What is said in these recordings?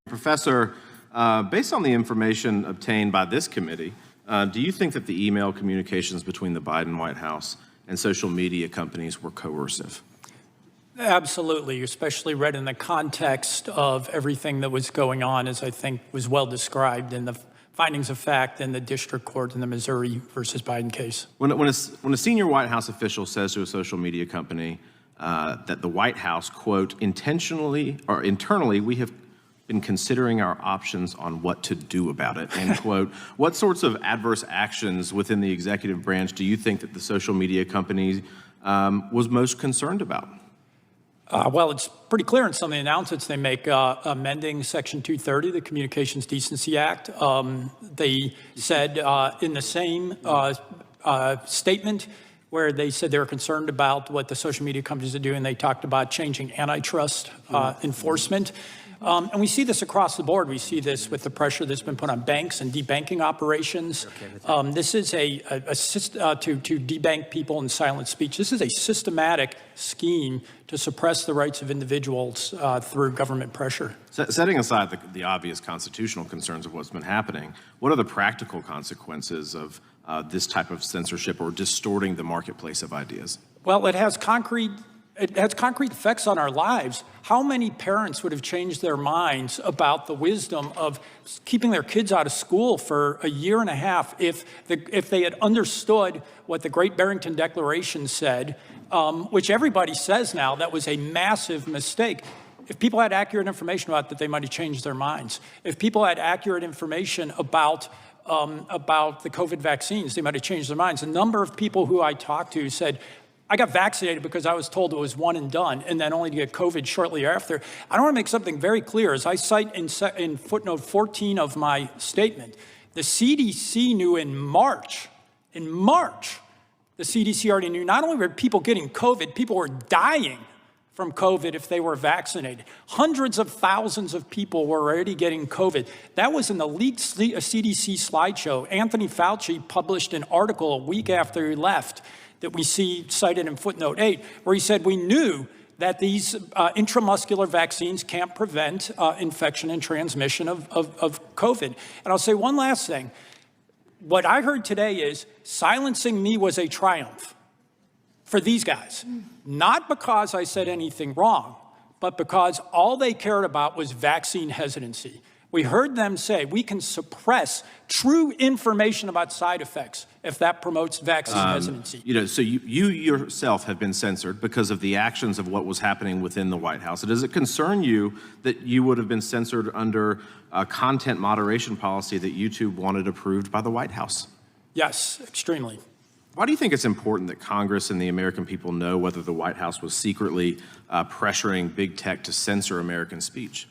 Professor, based on the information obtained by this committee, do you think that the email communications between the Biden White House and social media companies were coercive? Absolutely, especially read in the context of everything that was going on, as I think was well described in the findings of fact in the district court in the Missouri versus Biden case. When a senior White House official says to a social media company that the White House, quote, intentionally or internally, we have been considering our options on what to do about it, end quote. What sorts of adverse actions within the executive branch do you think that the social media company was most concerned about? Well, it's pretty clear in some of the announcements they make, amending Section 230, the Communications Decency Act. They said in the same statement where they said they were concerned about what the social media companies are doing, they talked about changing antitrust enforcement. And we see this across the board. We see this with the pressure that's been put on banks and debanking operations. This is to debank people in silent speech. This is a systematic scheme to suppress the rights of individuals through government pressure. Setting aside the obvious constitutional concerns of what's been happening, what are the practical consequences of this type of censorship or distorting the marketplace of ideas? Well, it has concrete effects on our lives. How many parents would have changed their minds about the wisdom of keeping their kids out of school for a year and a half if they had understood what the Great Barrington Declaration said, which everybody says now that was a massive mistake. If people had accurate information about that, they might have changed their minds. If people had accurate information about the COVID vaccines, they might have changed their minds. A number of people who I talked to said, I got vaccinated because I was told it was one and done, and then only to get COVID shortly after. I want to make something very clear. As I cite in footnote 14 of my statement, the CDC knew in March, the CDC already knew not only were people getting COVID, people were dying from COVID if they were vaccinated. Hundreds of thousands of people were already getting COVID. That was in the leaked CDC slideshow. Anthony Fauci published an article a week after he left that we see cited in footnote 8, where he said we knew that these intramuscular vaccines can't prevent infection and transmission of COVID. And I'll say one last thing. What I heard today is silencing me was a triumph for these guys. Not because I said anything wrong, but because all they cared about was vaccine hesitancy. We heard them say we can suppress true information about side effects if that promotes vaccine hesitancy. So you yourself have been censored because of the actions of what was happening within the White House. Does it concern you that you would have been censored under a content moderation policy that YouTube wanted approved by the White House? Yes, extremely. Why do you think it's important that Congress and the American people know whether the White House was secretly pressuring big tech to censor American speech?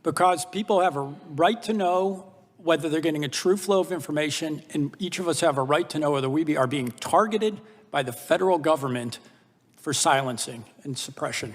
Because people have a right to know whether they're getting a true flow of information, and each of us have a right to know whether we are being targeted by the federal government for silencing and suppression.